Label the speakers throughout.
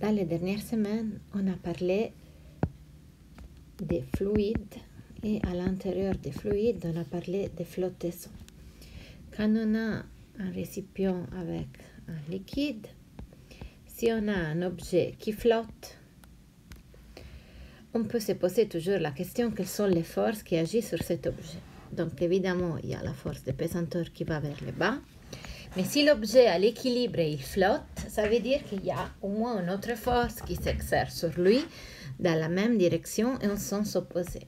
Speaker 1: Dans les dernières semaines, on a parlé des fluides et à l'intérieur des fluides, on a parlé des flottaisons. Quand on a un récipient avec un liquide, si on a un objet qui flotte, on peut se poser toujours la question quelles sont les forces qui agissent sur cet objet. Donc évidemment, il y a la force de pesanteur qui va vers le bas. Mais si l'objet a l'équilibre et il flotte, ça veut dire qu'il y a au moins une autre force qui s'exerce sur lui dans la même direction et en sens opposé.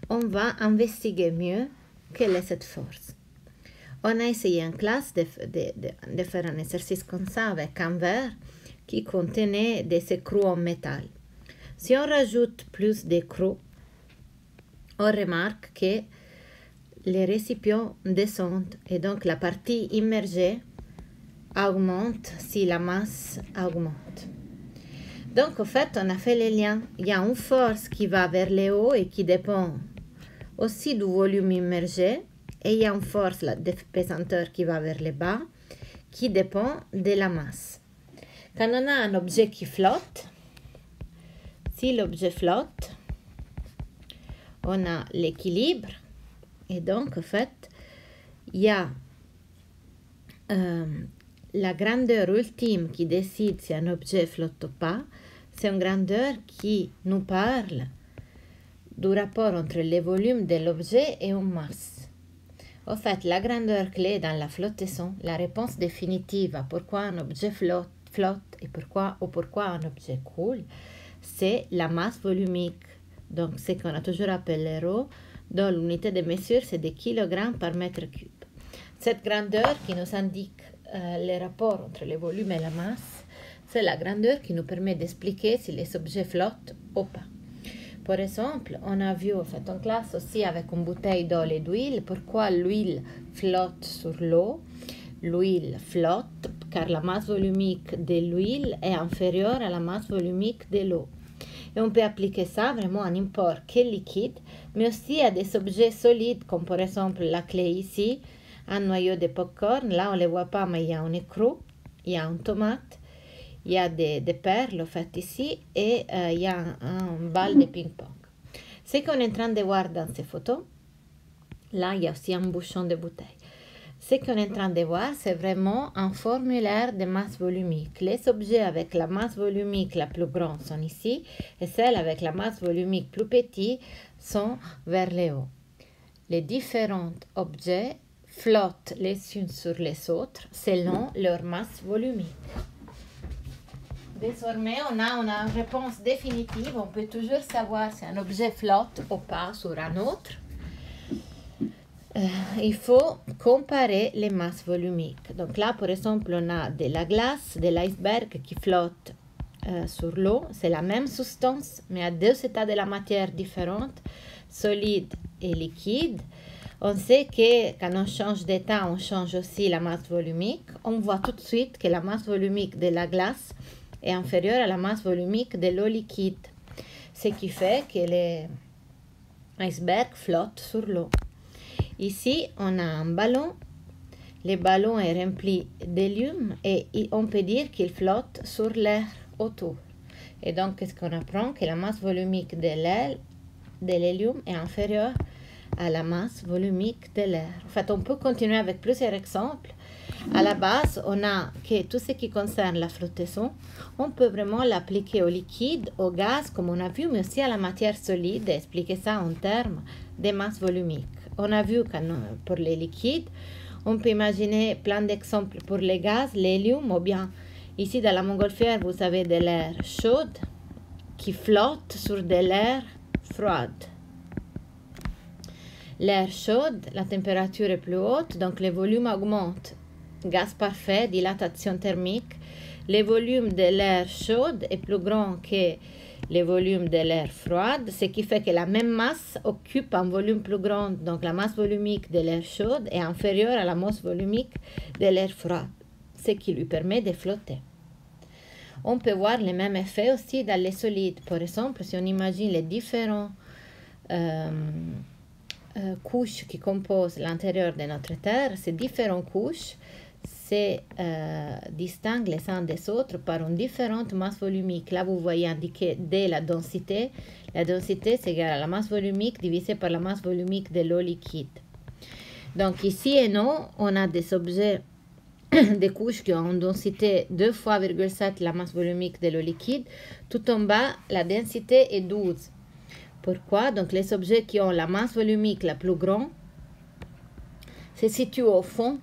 Speaker 1: On va investiguer mieux quelle est cette force. On a essayé en classe de faire un exercice comme ça avec un verre qui contenait des écrous en métal. Si on rajoute plus d'écrous, on remarque que les récipients descendent et donc la partie immergée augmente si la masse augmente. Donc, en fait, on a fait les liens. Il y a une force qui va vers le haut et qui dépend aussi du volume immergé. Et il y a une force de pesanteur qui va vers le bas, qui dépend de la masse. Quand on a un objet qui flotte, si l'objet flotte, on a l'équilibre. Et donc, en fait, il y a la grandeur ultime qui décide si un objet flotte ou pas. C'est une grandeur qui nous parle du rapport entre le volume de l'objet et une masse. En fait, la grandeur clé dans la flottaison, la réponse définitive à pourquoi un objet flotte et pourquoi un objet coule, c'est la masse volumique. Donc, ce qu'on a toujours appelé ρ, dont l'unité de mesure, c'est des kilogrammes par mètre cube. Cette grandeur qui nous indique le rapport entre le volume et la masse, c'est la grandeur qui nous permet d'expliquer si les objets flottent ou pas. Par exemple, on a vu en classe aussi avec une bouteille d'huile et d'huile pourquoi l'huile flotte sur l'eau. L'huile flotte car la masse volumique de l'huile est inférieure à la masse volumique de l'eau. Et on peut appliquer ça vraiment à n'importe quel liquide, mais aussi à des objets solides comme par exemple la clé ici, un noyau de popcorn. Là, on ne les voit pas, mais il y a un écrou, il y a une tomate, il y a des perles, en fait, ici, et il y a un balle de ping-pong. Ce qu'on est en train de voir dans ces photos, là, il y a aussi un bouchon de bouteille. Ce qu'on est en train de voir, c'est vraiment un formulaire de masse volumique. Les objets avec la masse volumique la plus grande sont ici, et celles avec la masse volumique plus petite sont vers le haut. Les différents objets flottent les unes sur les autres selon leur masse volumique. Désormais, on a une réponse définitive. On peut toujours savoir si un objet flotte ou pas sur un autre. Il faut comparer les masses volumiques. Donc là, par exemple, on a de la glace, de l'iceberg qui flotte sur l'eau. C'est la même substance, mais à deux états de la matière différents, solide et liquide. On sait que quand on change d'état, on change aussi la masse volumique. On voit tout de suite que la masse volumique de la glace est inférieure à la masse volumique de l'eau liquide, ce qui fait que les icebergs flottent sur l'eau. Ici, on a un ballon. Le ballon est rempli d'hélium et on peut dire qu'il flotte sur l'air autour. Et donc, qu'est-ce qu'on apprend? Que la masse volumique de l'hélium est inférieure à la masse volumique de l'air. En fait, on peut continuer avec plusieurs exemples. À la base, on a que tout ce qui concerne la flottaison, on peut vraiment l'appliquer au liquide, au gaz, comme on a vu, mais aussi à la matière solide, et expliquer ça en termes de masse volumique. On a vu que pour les liquides, on peut imaginer plein d'exemples pour les gaz, l'hélium, ou bien ici dans la montgolfière, vous avez de l'air chaud qui flotte sur de l'air froid. L'air chaud, la température est plus haute, donc le volume augmente. Gaz parfait, dilatation thermique. Le volume de l'air chaud est plus grand que le volume de l'air froid, ce qui fait que la même masse occupe un volume plus grand. Donc la masse volumique de l'air chaud est inférieure à la masse volumique de l'air froid, ce qui lui permet de flotter. On peut voir le même effet aussi dans les solides. Par exemple, si on imagine les différents couches qui composent l'intérieur de notre Terre, ces différentes couches, se distinguent les uns des autres par une différente masse volumique. Là, vous voyez indiqué D la densité. La densité, c'est égal à la masse volumique divisée par la masse volumique de l'eau liquide. Donc ici et non, on a des objets, des couches qui ont une densité 2 fois 0,7 la masse volumique de l'eau liquide. Tout en bas, la densité est 12. Pourquoi? Donc les objets qui ont la masse volumique la plus grande se situent au fond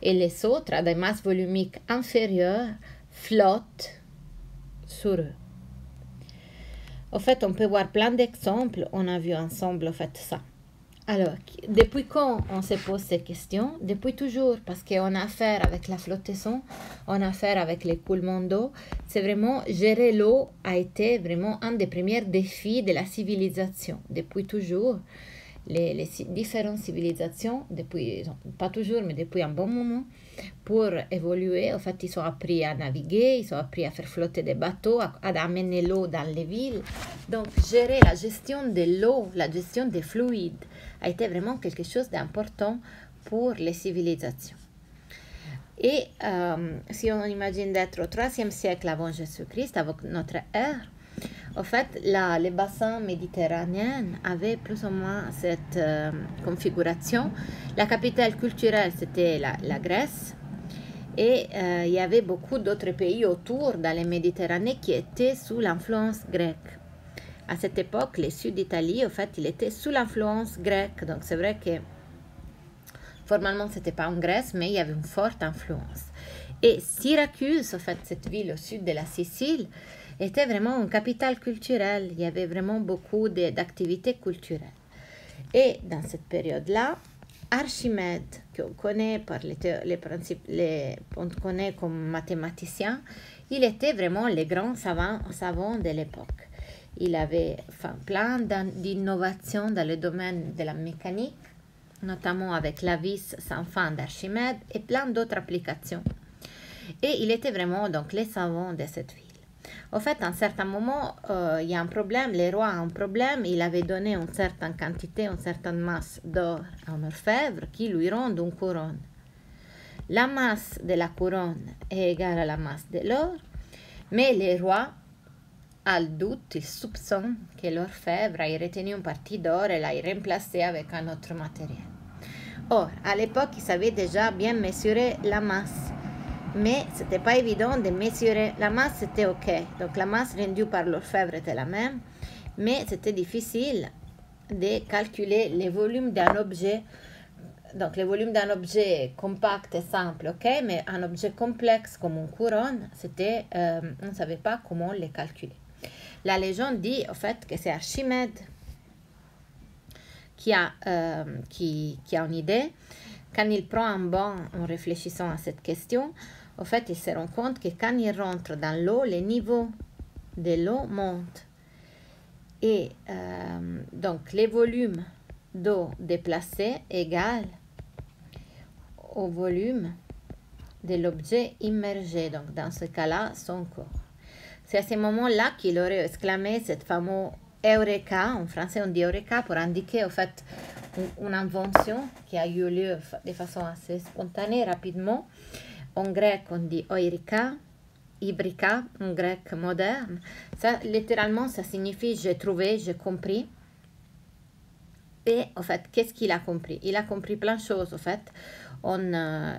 Speaker 1: et les autres, à des masses volumiques inférieures, flottent sur eux. En fait, on peut voir plein d'exemples. On a vu ensemble en fait ça. Alors, depuis quand on se pose ces questions? Depuis toujours, parce qu'on a affaire avec la flottaison, on a affaire avec l'écoulement d'eau. C'est vraiment, gérer l'eau a été vraiment un des premiers défis de la civilisation. Depuis toujours, les différentes civilisations, depuis, pas toujours, mais depuis un bon moment, pour évoluer, en fait, ils ont appris à naviguer, ils ont appris à faire flotter des bateaux, à amener l'eau dans les villes. Donc, gérer la gestion de l'eau, la gestion des fluides, a été vraiment quelque chose d'important pour les civilisations. Et si on imagine d'être au IIIe siècle avant Jésus-Christ, avec notre ère, en fait, les bassins méditerranéens avaient plus ou moins cette configuration. La capitale culturelle, c'était la Grèce. Et il y avait beaucoup d'autres pays autour, dans les Méditerranées, qui étaient sous l'influence grecque. À cette époque, le sud d'Italie, en fait, il était sous l'influence grecque. Donc, c'est vrai que formellement, ce n'était pas en Grèce, mais il y avait une forte influence. Et Syracuse, en fait, cette ville au sud de la Sicile, était vraiment une capitale culturelle. Il y avait vraiment beaucoup d'activités culturelles. Et dans cette période-là, Archimède, qu'on connaît par les principes, on connaît comme mathématicien, il était vraiment le grand savant de l'époque. Il avait plein d'innovations dans le domaine de la mécanique, notamment avec la vis sans fin d'Archimède et plein d'autres applications. Et il était vraiment donc le savant de cette ville. En fait, à un certain moment, il y a un problème, le roi a un problème, il avait donné une certaine quantité, une certaine masse d'or à un orfèvre qui lui rend une couronne. La masse de la couronne est égale à la masse de l'or, mais le roi a le doute, il soupçonne que l'orfèvre a retenu une partie d'or et l'a remplacé avec un autre matériel. Or, à l'époque, il savait déjà bien mesurer la masse. Mais ce n'était pas évident de mesurer. La masse, c'était OK. Donc, la masse rendue par l'orfèvre était la même. Mais c'était difficile de calculer le volume d'un objet. Donc, le volume d'un objet compact et simple, OK. Mais un objet complexe comme une couronne, on ne savait pas comment le calculer. La légende dit, en fait, que c'est Archimède qui a une idée. Quand il prend un banc en réfléchissant à cette question, en fait, il se rend compte que quand il rentre dans l'eau, le niveau de l'eau monte. Et donc, le volume d'eau déplacé égale au volume de l'objet immergé. Donc, dans ce cas-là, son corps. C'est à ce moment-là qu'il aurait exclamé cette fameuse Eureka. En français, on dit Eureka pour indiquer, en fait, une invention qui a eu lieu de façon assez spontanée, rapidement. En grec, on dit oirika, ibrika, en grec moderne. Ça, littéralement, ça signifie j'ai trouvé, j'ai compris. Et en fait, qu'est-ce qu'il a compris? Il a compris plein de choses, en fait.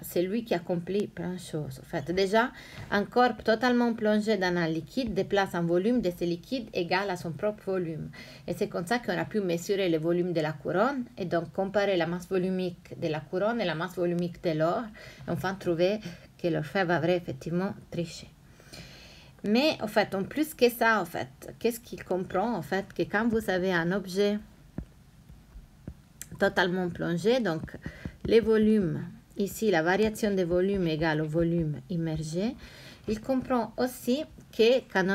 Speaker 1: C'est lui qui a compris plein de choses. En fait, déjà, un corps totalement plongé dans un liquide déplace un volume de ce liquide égal à son propre volume. Et c'est comme ça qu'on a pu mesurer le volume de la couronne et donc comparer la masse volumique de la couronne et la masse volumique de l'or. Et enfin, trouver que l'orfèvre avait effectivement triché. Mais en fait, en plus que ça, en fait, qu'est-ce qu'il comprend? En fait, que quand vous avez un objet totalement plongé, donc les volumes, ici la variation des volumes égale au volume immergé, il comprend aussi que quand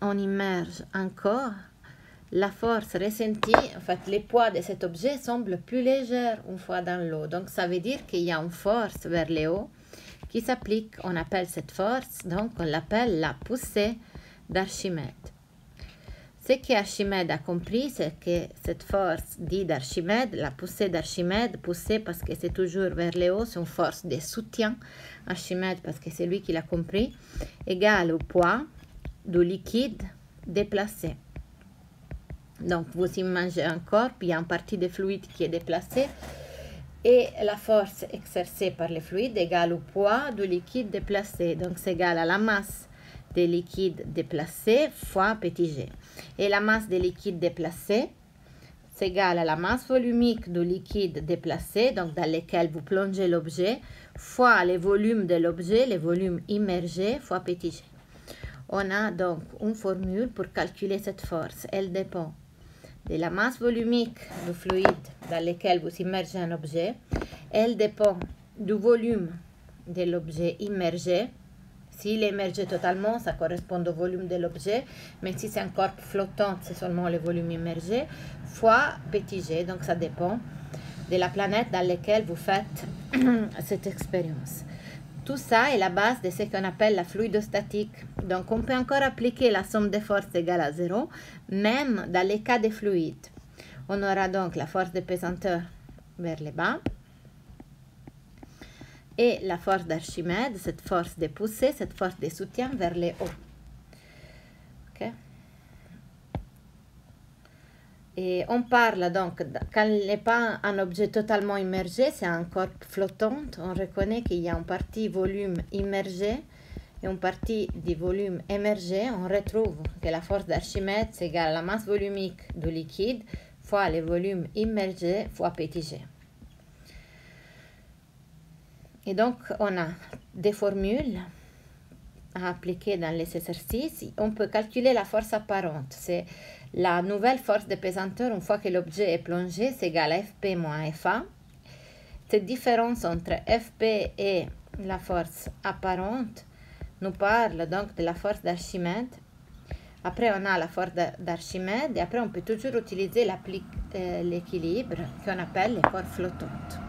Speaker 1: on immerge un corps, la force ressentie, en fait les poids de cet objet semblent plus légers une fois dans l'eau. Donc ça veut dire qu'il y a une force vers le haut qui s'applique, on appelle cette force, donc on l'appelle la poussée d'Archimède. Ce qu'Archimède a compris, c'est que cette force dite d'Archimède, la poussée d'Archimède, poussée parce que c'est toujours vers le haut, c'est une force de soutien. Archimède, parce que c'est lui qui l'a compris, égale au poids du liquide déplacé. Donc, vous imaginez un corps, il y a une partie du fluide qui est déplacée, et la force exercée par le fluide égale au poids du liquide déplacé. Donc, c'est égal à la masse des liquides déplacés fois petit g. Et la masse des liquides déplacés, c'est égal à la masse volumique du liquide déplacé, donc dans lequel vous plongez l'objet, fois le volume de l'objet, le volume immergé, fois petit g. On a donc une formule pour calculer cette force. Elle dépend de la masse volumique du fluide dans lequel vous immergez un objet. Elle dépend du volume de l'objet immergé. S'il est immergé totalement, ça correspond au volume de l'objet, mais si c'est un corps flottant, c'est seulement le volume immergé, fois petit g, donc ça dépend de la planète dans laquelle vous faites cette expérience. Tout ça est la base de ce qu'on appelle la fluidostatique. Donc on peut encore appliquer la somme des forces égale à 0, même dans les cas des fluides. On aura donc la force de pesanteur vers le bas, et la force d'Archimède, cette force de poussée, cette force de soutien vers le haut. Okay. Et on parle donc, quand il n'est pas un objet totalement immergé, c'est un corps flottant, on reconnaît qu'il y a une partie volume immergé et une partie du volume émergé. On retrouve que la force d'Archimède c'est égal à la masse volumique du liquide fois le volume immergé fois petit g. Et donc, on a des formules à appliquer dans les exercices. On peut calculer la force apparente. C'est la nouvelle force de pesanteur une fois que l'objet est plongé, c'est égal à Fp moins Fa. Cette différence entre Fp et la force apparente nous parle donc de la force d'Archimède. Après, on a la force d'Archimède et après, on peut toujours utiliser l'équilibre qu'on appelle les corps flottantes.